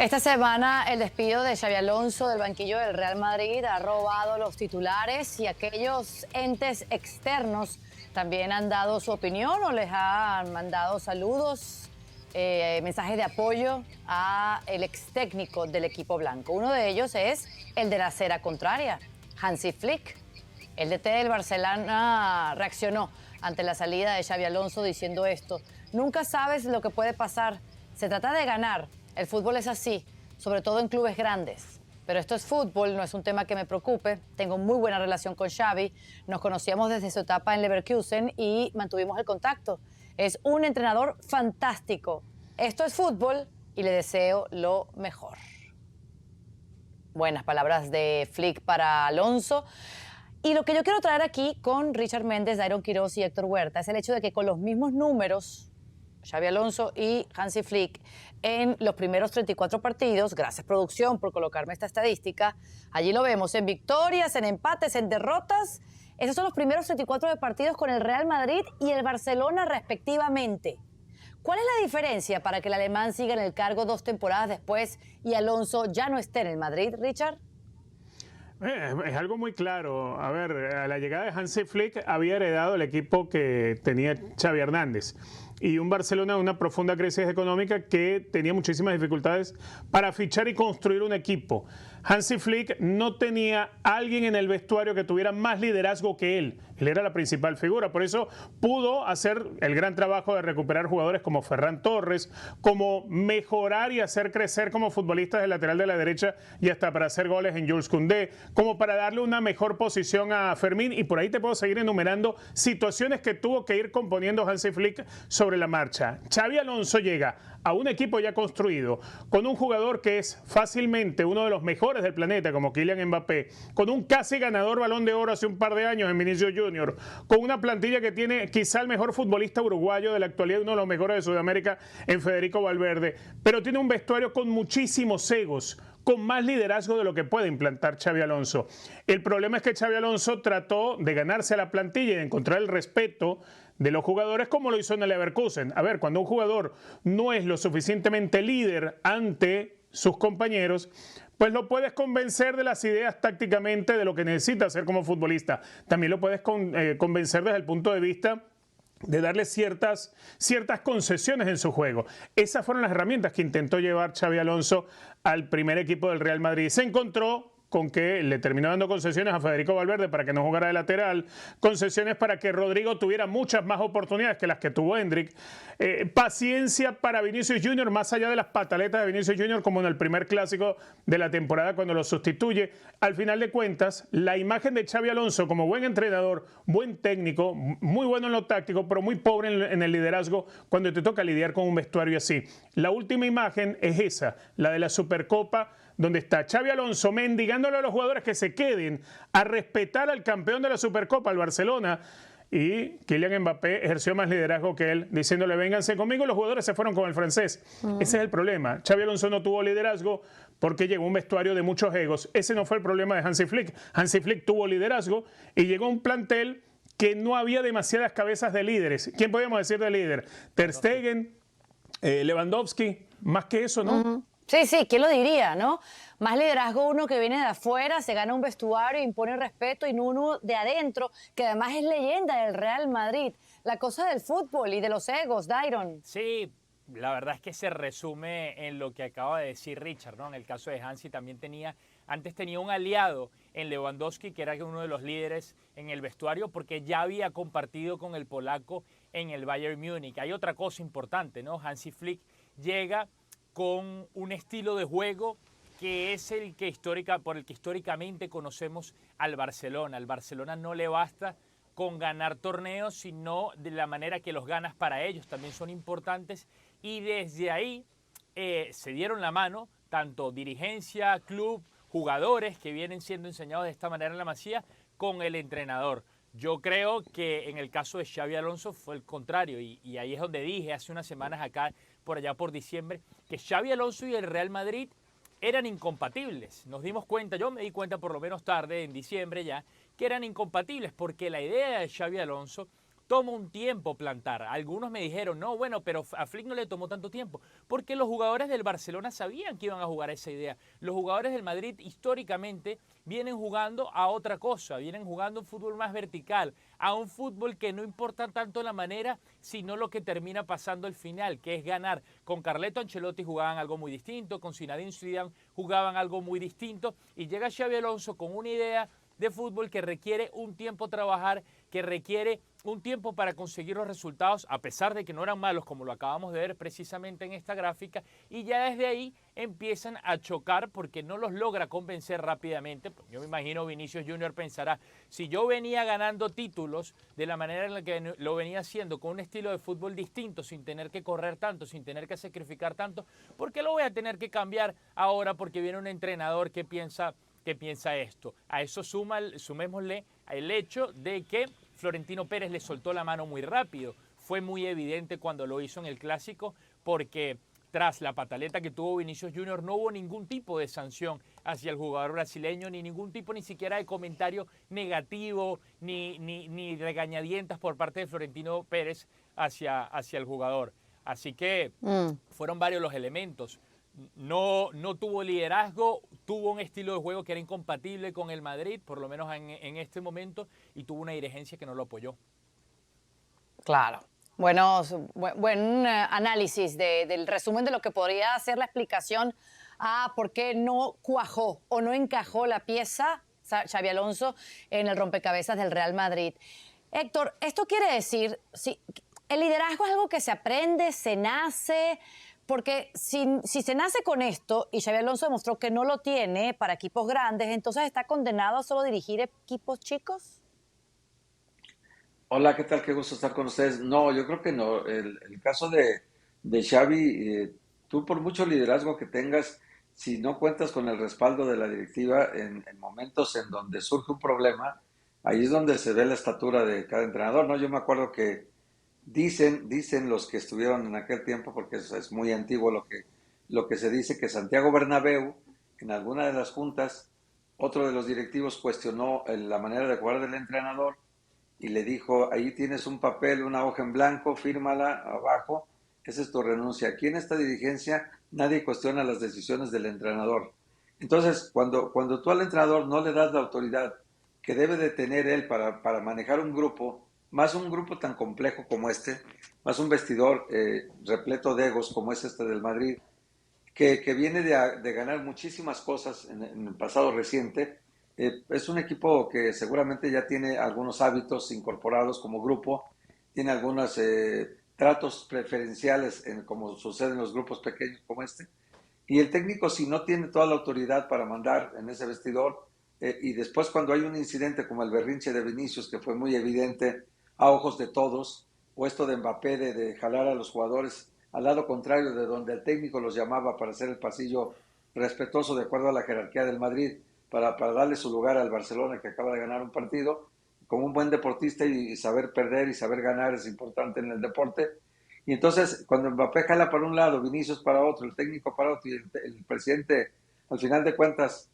Esta semana el despido de Xabi Alonso del banquillo del Real Madrid ha robado los titulares y aquellos entes externos también han dado su opinión o les han mandado saludos, mensajes de apoyo a el ex técnico del equipo blanco. Uno de ellos es el de la acera contraria, Hansi Flick. El DT del Barcelona reaccionó ante la salida de Xabi Alonso diciendo esto: nunca sabes lo que puede pasar, se trata de ganar. El fútbol es así, sobre todo en clubes grandes. Pero esto es fútbol, no es un tema que me preocupe. Tengo muy buena relación con Xavi. Nos conocíamos desde su etapa en Leverkusen y mantuvimos el contacto. Es un entrenador fantástico. Esto es fútbol y le deseo lo mejor. Buenas palabras de Flick para Alonso. Y lo que yo quiero traer aquí con Richard Méndez, Dairon Quiroz y Héctor Huerta es el hecho de que con los mismos números, Xabi Alonso y Hansi Flick, en los primeros 34 partidos, gracias producción por colocarme esta estadística, allí lo vemos en victorias, en empates, en derrotas. Esos son los primeros 34 de partidos con el Real Madrid y el Barcelona respectivamente. ¿Cuál es la diferencia para que el alemán siga en el cargo 2 temporadas después y Alonso ya no esté en el Madrid, Richard? Es algo muy claro. A ver, a la llegada de Hansi Flick había heredado el equipo que tenía Xavi Hernández y un Barcelona en una profunda crisis económica que tenía muchísimas dificultades para fichar y construir un equipo. Hansi Flick no tenía a alguien en el vestuario que tuviera más liderazgo que él. Él era la principal figura, por eso pudo hacer el gran trabajo de recuperar jugadores como Ferran Torres, como mejorar y hacer crecer como futbolistas del lateral de la derecha y hasta para hacer goles en Jules Koundé, como para darle una mejor posición a Fermín, y por ahí te puedo seguir enumerando situaciones que tuvo que ir componiendo Hansi Flick sobre la marcha. Xabi Alonso llega a un equipo ya construido, con un jugador que es fácilmente uno de los mejores del planeta, como Kylian Mbappé, con un casi ganador Balón de Oro hace un par de años en Vinicius Junior, con una plantilla que tiene quizá el mejor futbolista uruguayo de la actualidad, uno de los mejores de Sudamérica en Federico Valverde, pero tiene un vestuario con muchísimos egos, con más liderazgo de lo que puede implantar Xabi Alonso. El problema es que Xabi Alonso trató de ganarse a la plantilla y de encontrar el respeto de los jugadores como lo hizo en el Leverkusen. A ver, cuando un jugador no es lo suficientemente líder ante sus compañeros, pues lo puedes convencer de las ideas tácticamente de lo que necesita hacer como futbolista. También lo puedes convencer desde el punto de vista de darle ciertas concesiones en su juego. Esas fueron las herramientas que intentó llevar Xabi Alonso al primer equipo del Real Madrid. Se encontró con que le terminó dando concesiones a Federico Valverde para que no jugara de lateral, concesiones para que Rodrigo tuviera muchas más oportunidades que las que tuvo Hendrik, paciencia para Vinicius Junior, más allá de las pataletas de Vinicius Junior, como en el primer clásico de la temporada cuando lo sustituye. Al final de cuentas, la imagen de Xabi Alonso como buen entrenador, buen técnico, muy bueno en lo táctico, pero muy pobre en el liderazgo cuando te toca lidiar con un vestuario así. La última imagen es esa, la de la Supercopa, donde está Xabi Alonso mendigándole a los jugadores que se queden a respetar al campeón de la Supercopa, al Barcelona, y Kylian Mbappé ejerció más liderazgo que él, diciéndole vénganse conmigo, y los jugadores se fueron con el francés. Ese es el problema. Xabi Alonso no tuvo liderazgo porque llegó un vestuario de muchos egos. Ese no fue el problema de Hansi Flick. Hansi Flick tuvo liderazgo y llegó un plantel que no había demasiadas cabezas de líderes. ¿Quién podíamos decir de líder? Ter Stegen, Lewandowski, más que eso, ¿no? Sí, sí, ¿quién lo diría, no? Más liderazgo uno que viene de afuera, se gana un vestuario, impone respeto, y no uno de adentro, que además es leyenda del Real Madrid. La cosa del fútbol y de los egos, Dairon. Sí, la verdad es que se resume en lo que acaba de decir Richard, ¿no? En el caso de Hansi también antes tenía un aliado en Lewandowski, que era uno de los líderes en el vestuario, porque ya había compartido con el polaco en el Bayern Múnich. Hay otra cosa importante, ¿no? Hansi Flick llega con un estilo de juego que es por el que históricamente conocemos al Barcelona. Al Barcelona no le basta con ganar torneos, sino de la manera que los ganas para ellos también son importantes, y desde ahí se dieron la mano tanto dirigencia, club, jugadores que vienen siendo enseñados de esta manera en la Masía con el entrenador. Yo creo que en el caso de Xabi Alonso fue el contrario, y ahí es donde dije hace unas semanas acá, por allá por diciembre, que Xabi Alonso y el Real Madrid eran incompatibles. Nos dimos cuenta, yo me di cuenta por lo menos tarde, en diciembre ya, que eran incompatibles, porque la idea de Xabi Alonso toma un tiempo plantar. Algunos me dijeron, no, bueno, pero a Flick no le tomó tanto tiempo, porque los jugadores del Barcelona sabían que iban a jugar esa idea. Los jugadores del Madrid históricamente vienen jugando a otra cosa, vienen jugando un fútbol más vertical, a un fútbol que no importa tanto la manera, sino lo que termina pasando al final, que es ganar. Con Carleto Ancelotti jugaban algo muy distinto, con Zinedine Zidane jugaban algo muy distinto, y llega Xabi Alonso con una idea de fútbol que requiere un tiempo trabajar, que requiere un tiempo para conseguir los resultados, a pesar de que no eran malos, como lo acabamos de ver precisamente en esta gráfica, y ya desde ahí empiezan a chocar porque no los logra convencer rápidamente. Yo me imagino Vinicius Junior pensará, si yo venía ganando títulos de la manera en la que lo venía haciendo, con un estilo de fútbol distinto, sin tener que correr tanto, sin tener que sacrificar tanto, ¿por qué lo voy a tener que cambiar ahora porque viene un entrenador que piensa esto? A eso sumémosle el hecho de que Florentino Pérez le soltó la mano muy rápido. Fue muy evidente cuando lo hizo en el Clásico, porque tras la pataleta que tuvo Vinicius Junior no hubo ningún tipo de sanción hacia el jugador brasileño, ni ningún tipo ni siquiera de comentario negativo, ni regañadientas por parte de Florentino Pérez hacia el jugador. Así que fueron varios los elementos. No tuvo liderazgo, tuvo un estilo de juego que era incompatible con el Madrid, por lo menos en este momento, y tuvo una dirigencia que no lo apoyó. Claro. Buen análisis del resumen de lo que podría ser la explicación a por qué no cuajó o no encajó la pieza Xabi Alonso en el rompecabezas del Real Madrid. Héctor, esto quiere decir, si el liderazgo es algo que se aprende, se nace. Porque si se nace con esto, y Xabi Alonso demostró que no lo tiene para equipos grandes, entonces ¿está condenado a solo dirigir equipos chicos? Hola, ¿qué tal? Qué gusto estar con ustedes. No, yo creo que no. El caso de Xavi, tú por mucho liderazgo que tengas, si no cuentas con el respaldo de la directiva en momentos en donde surge un problema, ahí es donde se ve la estatura de cada entrenador, ¿no? Yo me acuerdo que dicen los que estuvieron en aquel tiempo, porque es muy antiguo lo que se dice, que Santiago Bernabéu, en alguna de las juntas, otro de los directivos cuestionó la manera de jugar del entrenador y le dijo, ahí tienes un papel, una hoja en blanco, fírmala abajo, esa es tu renuncia. Aquí en esta dirigencia nadie cuestiona las decisiones del entrenador. Entonces, cuando tú al entrenador no le das la autoridad que debe de tener él para manejar un grupo, más un grupo tan complejo como este, más un vestidor repleto de egos como es este del Madrid, que viene de ganar muchísimas cosas en el pasado reciente. Es un equipo que seguramente ya tiene algunos hábitos incorporados como grupo, tiene algunos tratos preferenciales como sucede en los grupos pequeños como este, y el técnico, si no tiene toda la autoridad para mandar en ese vestidor, y después cuando hay un incidente como el berrinche de Vinicius, que fue muy evidente a ojos de todos, o esto de Mbappé de jalar a los jugadores al lado contrario de donde el técnico los llamaba para hacer el pasillo respetuoso de acuerdo a la jerarquía del Madrid, para darle su lugar al Barcelona, que acaba de ganar un partido. Como un buen deportista, y saber perder y saber ganar es importante en el deporte. Y entonces cuando Mbappé jala para un lado, Vinicius para otro, el técnico para otro, y el presidente al final de cuentas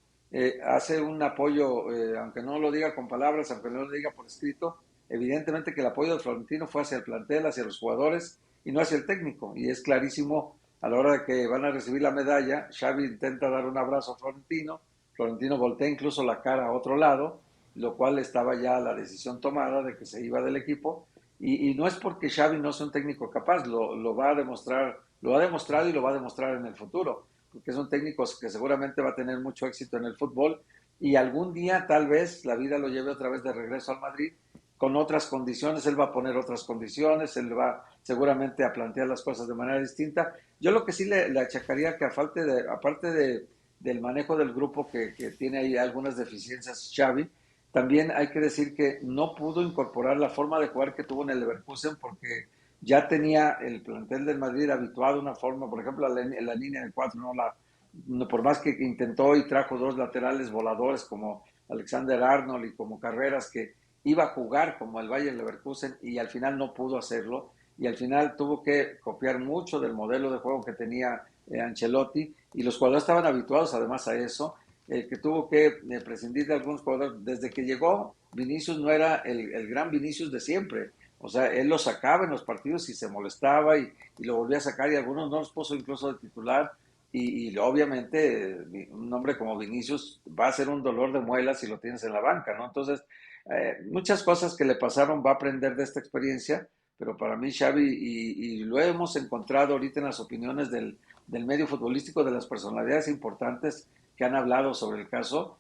hace un apoyo, aunque no lo diga con palabras, aunque no lo diga por escrito, evidentemente que el apoyo de Florentino fue hacia el plantel, hacia los jugadores y no hacia el técnico. Y es clarísimo a la hora de que van a recibir la medalla, Xavi intenta dar un abrazo a Florentino, Florentino voltea incluso la cara a otro lado, lo cual estaba ya la decisión tomada de que se iba del equipo. Y no es porque Xavi no sea un técnico capaz, lo va a demostrar, lo ha demostrado y lo va a demostrar en el futuro, porque es un técnico que seguramente va a tener mucho éxito en el fútbol y algún día tal vez la vida lo lleve otra vez de regreso al Madrid con otras condiciones, él va a poner otras condiciones, él va seguramente a plantear las cosas de manera distinta. Yo lo que sí le achacaría que aparte del manejo del grupo que tiene ahí algunas deficiencias Xavi, también hay que decir que no pudo incorporar la forma de jugar que tuvo en el Leverkusen, porque ya tenía el plantel del Madrid habituado a una forma, por ejemplo, la línea de 4, por más que intentó y trajo dos laterales voladores como Alexander Arnold y como Carreras, que iba a jugar como el Bayer Leverkusen, y al final no pudo hacerlo, y al final tuvo que copiar mucho del modelo de juego que tenía Ancelotti, y los jugadores estaban habituados además a eso, que tuvo que prescindir de algunos jugadores. Desde que llegó, Vinicius no era el gran Vinicius de siempre. O sea, él lo sacaba en los partidos y se molestaba y lo volvía a sacar y algunos no los puso incluso de titular. Y obviamente un hombre como Vinicius va a ser un dolor de muelas si lo tienes en la banca, ¿no? Entonces, muchas cosas que le pasaron va a aprender de esta experiencia, pero para mí Xavi, y lo hemos encontrado ahorita en las opiniones del medio futbolístico, de las personalidades importantes que han hablado sobre el caso,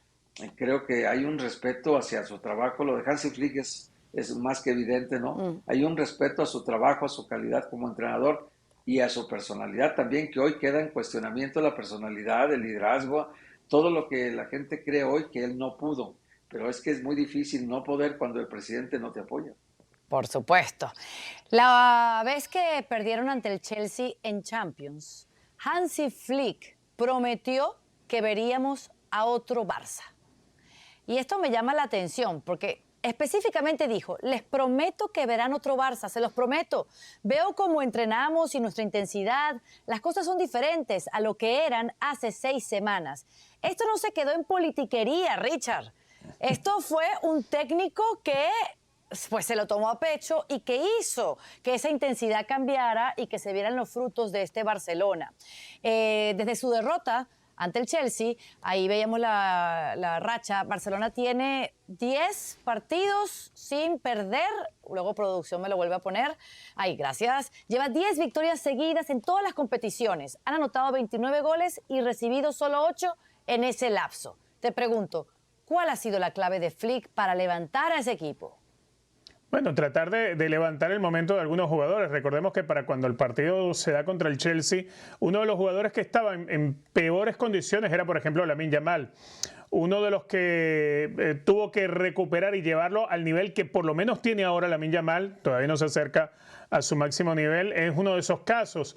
creo que hay un respeto hacia su trabajo. Lo de Hansi Flick es más que evidente, ¿no? Hay un respeto a su trabajo, a su calidad como entrenador y a su personalidad también, que hoy queda en cuestionamiento la personalidad, el liderazgo, todo lo que la gente cree hoy que él no pudo. Pero es que es muy difícil no poder cuando el presidente no te apoya. Por supuesto. La vez que perdieron ante el Chelsea en Champions, Hansi Flick prometió que veríamos a otro Barça. Y esto me llama la atención porque específicamente dijo, les prometo que verán otro Barça, se los prometo. Veo cómo entrenamos y nuestra intensidad, las cosas son diferentes a lo que eran hace 6 semanas. Esto no se quedó en politiquería, Richard. Esto fue un técnico que pues se lo tomó a pecho y que hizo que esa intensidad cambiara y que se vieran los frutos de este Barcelona. Desde su derrota ante el Chelsea, ahí veíamos la racha. Barcelona tiene 10 partidos sin perder. Luego producción me lo vuelve a poner. Ay, gracias. Lleva 10 victorias seguidas en todas las competiciones. Han anotado 29 goles y recibido solo 8 en ese lapso. Te pregunto, ¿cuál ha sido la clave de Flick para levantar a ese equipo? Bueno, tratar de levantar el momento de algunos jugadores. Recordemos que para cuando el partido se da contra el Chelsea, uno de los jugadores que estaba en peores condiciones era, por ejemplo, Lamine Yamal. Uno de los que tuvo que recuperar y llevarlo al nivel que por lo menos tiene ahora Lamine Yamal, todavía no se acerca a su máximo nivel, es uno de esos casos.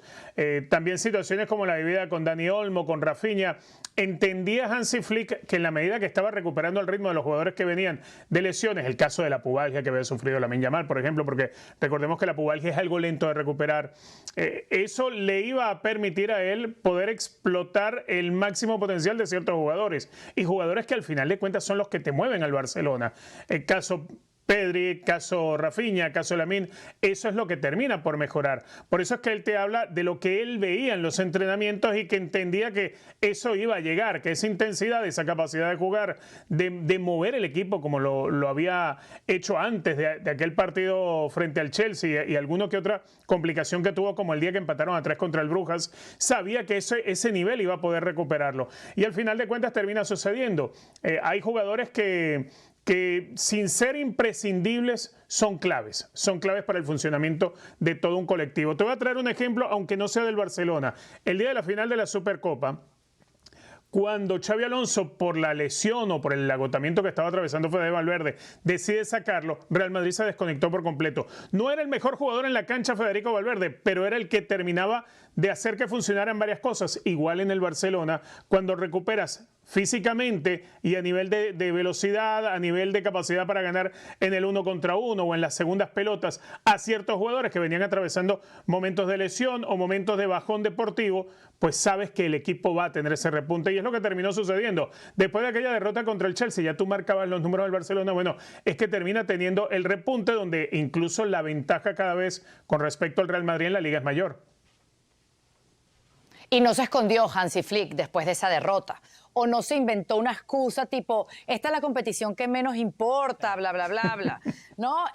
También situaciones como la vivida con Dani Olmo, con Rafinha. Entendía Hansi Flick que en la medida que estaba recuperando el ritmo de los jugadores que venían de lesiones, el caso de la pubalgia que había sufrido Lamine Yamal, por ejemplo, porque recordemos que la pubalgia es algo lento de recuperar, eso le iba a permitir a él poder explotar el máximo potencial de ciertos jugadores, y jugadores que al final de cuentas son los que te mueven al Barcelona. El caso Pedri, caso Rafinha, caso Lamine, eso es lo que termina por mejorar. Por eso es que él te habla de lo que él veía en los entrenamientos y que entendía que eso iba a llegar, que esa intensidad, esa capacidad de jugar, de mover el equipo como lo había hecho antes de aquel partido frente al Chelsea y alguna que otra complicación que tuvo, como el día que empataron a 3 contra el Brujas, sabía que ese nivel iba a poder recuperarlo. Y al final de cuentas termina sucediendo. Hay jugadores que sin ser imprescindibles son claves para el funcionamiento de todo un colectivo. Te voy a traer un ejemplo, aunque no sea del Barcelona. El día de la final de la Supercopa, cuando Xabi Alonso, por la lesión o por el agotamiento que estaba atravesando Fede Valverde, decide sacarlo, Real Madrid se desconectó por completo. No era el mejor jugador en la cancha Federico Valverde, pero era el que terminaba de hacer que funcionaran varias cosas. Igual en el Barcelona, cuando recuperas físicamente y a nivel de velocidad, a nivel de capacidad para ganar en el 1 contra 1 o en las segundas pelotas a ciertos jugadores que venían atravesando momentos de lesión o momentos de bajón deportivo, pues sabes que el equipo va a tener ese repunte, y es lo que terminó sucediendo. Después de aquella derrota contra el Chelsea, ya tú marcabas los números del Barcelona, bueno, es que termina teniendo el repunte donde incluso la ventaja cada vez con respecto al Real Madrid en la Liga es mayor. Y no se escondió Hansi Flick después de esa derrota. O no se inventó una excusa tipo, esta es la competición que menos importa, bla, bla, bla, bla. ¿No?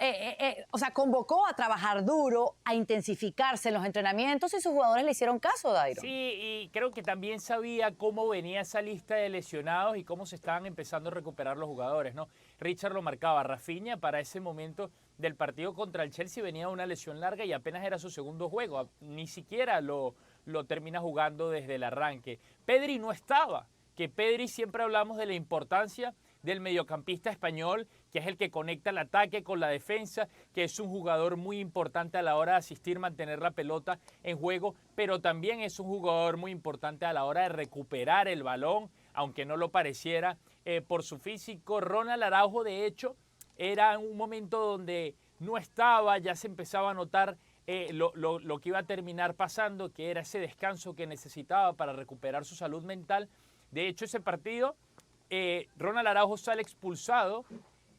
O sea, convocó a trabajar duro, a intensificarse en los entrenamientos, y sus jugadores le hicieron caso, Dairo. Sí, y creo que también sabía cómo venía esa lista de lesionados y cómo se estaban empezando a recuperar los jugadores, ¿no? Richard lo marcaba, Rafinha para ese momento del partido contra el Chelsea venía una lesión larga y apenas era su segundo juego, ni siquiera lo termina jugando desde el arranque. Pedri no estaba, que Pedri siempre hablamos de la importancia del mediocampista español, que es el que conecta el ataque con la defensa, que es un jugador muy importante a la hora de asistir, mantener la pelota en juego, pero también es un jugador muy importante a la hora de recuperar el balón, aunque no lo pareciera por su físico. Ronald Araujo, de hecho, era un momento donde no estaba, ya se empezaba a notar lo que iba a terminar pasando, que era ese descanso que necesitaba para recuperar su salud mental. De hecho, ese partido, Ronald Araujo sale expulsado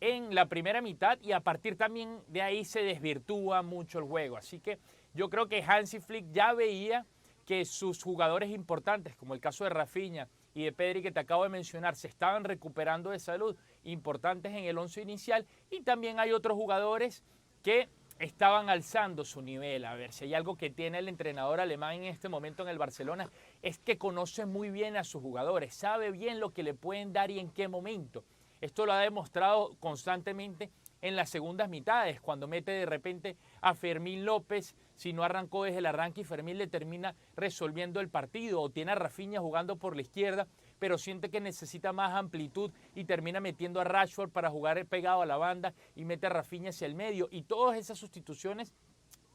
en la primera mitad y a partir también de ahí se desvirtúa mucho el juego. Así que yo creo que Hansi Flick ya veía que sus jugadores importantes, como el caso de Rafinha y de Pedri que te acabo de mencionar, se estaban recuperando de salud, importantes en el once inicial, y también hay otros jugadores que estaban alzando su nivel. A ver, si hay algo que tiene el entrenador alemán en este momento en el Barcelona, es que conoce muy bien a sus jugadores, sabe bien lo que le pueden dar y en qué momento. Esto lo ha demostrado constantemente en las segundas mitades, cuando mete de repente a Fermín López, si no arrancó desde el arranque y Fermín le termina resolviendo el partido, o tiene a Rafinha jugando por la izquierda, pero siente que necesita más amplitud y termina metiendo a Rashford para jugar pegado a la banda y mete a Rafinha hacia el medio, y todas esas sustituciones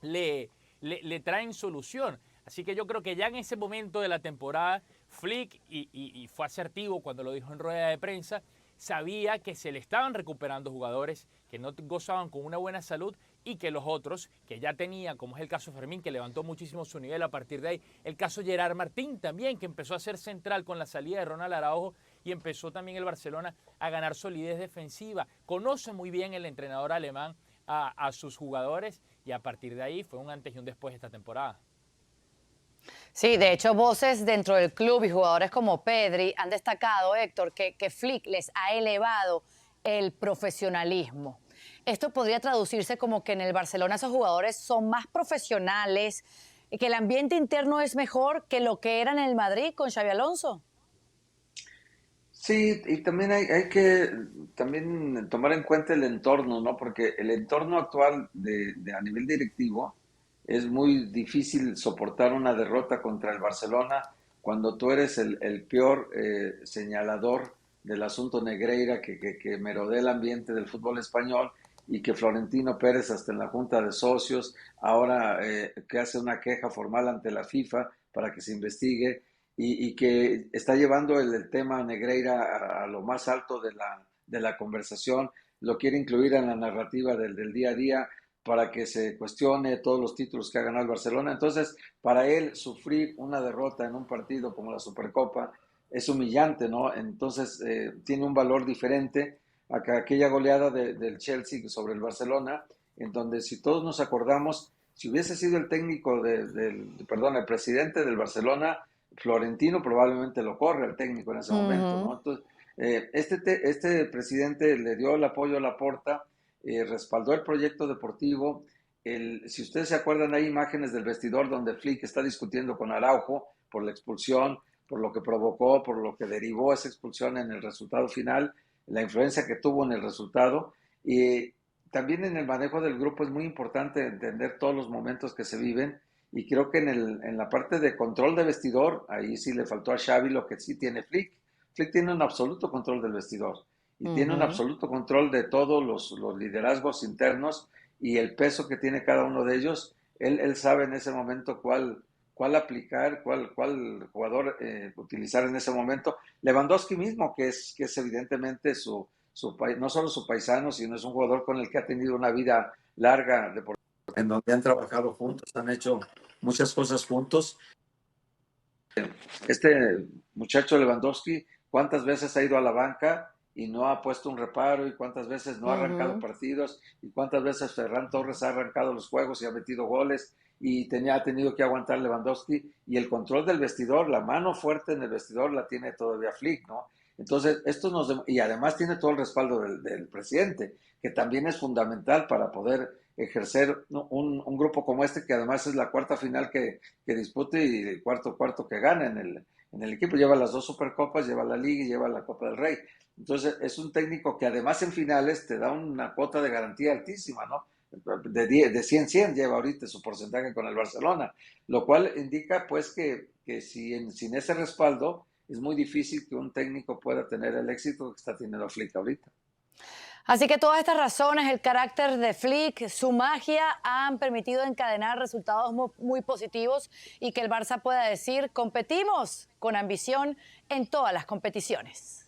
le traen solución. Así que yo creo que ya en ese momento de la temporada, Flick, y fue asertivo cuando lo dijo en rueda de prensa, sabía que se le estaban recuperando jugadores que no gozaban con una buena salud y que los otros que ya tenían, como es el caso de Fermín, que levantó muchísimo su nivel a partir de ahí, el caso de Gerard Martín también, que empezó a ser central con la salida de Ronald Araujo y empezó también el Barcelona a ganar solidez defensiva. Conoce muy bien el entrenador alemán a sus jugadores y a partir de ahí fue un antes y un después esta temporada. Sí, de hecho, voces dentro del club y jugadores como Pedri han destacado, Héctor, que Flick les ha elevado el profesionalismo. Esto podría traducirse como que en el Barcelona esos jugadores son más profesionales, y que el ambiente interno es mejor que lo que era en el Madrid con Xabi Alonso. Sí, y también hay que también tomar en cuenta el entorno, ¿no? Porque el entorno actual a nivel directivo es muy difícil soportar una derrota contra el Barcelona cuando tú eres el peor señalador del asunto Negreira que merodea el ambiente del fútbol español, y que Florentino Pérez, hasta en la Junta de Socios, ahora que hace una queja formal ante la FIFA para que se investigue, y que está llevando el tema Negreira a lo más alto de la conversación, lo quiere incluir en la narrativa del día a día para que se cuestione todos los títulos que ha ganado el Barcelona. Entonces, para él, sufrir una derrota en un partido como la Supercopa es humillante, ¿no? Entonces, tiene un valor diferente a aquella goleada del Chelsea sobre el Barcelona, en donde, si todos nos acordamos, si hubiese sido el técnico el presidente del Barcelona, Florentino, probablemente lo corre el técnico en ese momento, ¿no? Entonces, este presidente le dio el apoyo a Laporta, respaldó el proyecto deportivo. Si ustedes se acuerdan, hay imágenes del vestidor donde Flick está discutiendo con Araujo por la expulsión, por lo que provocó, por lo que derivó esa expulsión en el resultado final, la influencia que tuvo en el resultado. Y también en el manejo del grupo es muy importante entender todos los momentos que se viven, y creo que en la parte de control de vestidor, ahí sí le faltó a Xavi lo que sí tiene Flick. Flick tiene un absoluto control del vestidor y tiene un absoluto control de todos los liderazgos internos y el peso que tiene cada uno de ellos. Él sabe en ese momento cuál aplicar, cuál jugador utilizar en ese momento. Lewandowski mismo, que es evidentemente no solo su paisano, sino es un jugador con el que ha tenido una vida larga deportiva, en donde han trabajado juntos, han hecho muchas cosas juntos. Este muchacho Lewandowski, ¿cuántas veces ha ido a la banca y no ha puesto un reparo? ¿Y cuántas veces no ha arrancado partidos? ¿Y cuántas veces Ferran Torres ha arrancado los juegos y ha metido goles? Y ha tenido que aguantar Lewandowski. Y el control del vestidor, la mano fuerte en el vestidor la tiene todavía Flick, ¿no? Entonces, y además tiene todo el respaldo del presidente, que también es fundamental para poder ejercer un grupo como este, que además es la cuarta final que dispute y el cuarto que gana en el equipo. Lleva las dos Supercopas, lleva la Liga y lleva la Copa del Rey. Entonces, es un técnico que además en finales te da una cuota de garantía altísima, ¿no? De 100-100 lleva ahorita su porcentaje con el Barcelona, lo cual indica pues que sin ese respaldo es muy difícil que un técnico pueda tener el éxito que está teniendo Flick ahorita. Así que todas estas razones, el carácter de Flick, su magia, han permitido encadenar resultados muy positivos y que el Barça pueda decir: competimos con ambición en todas las competiciones.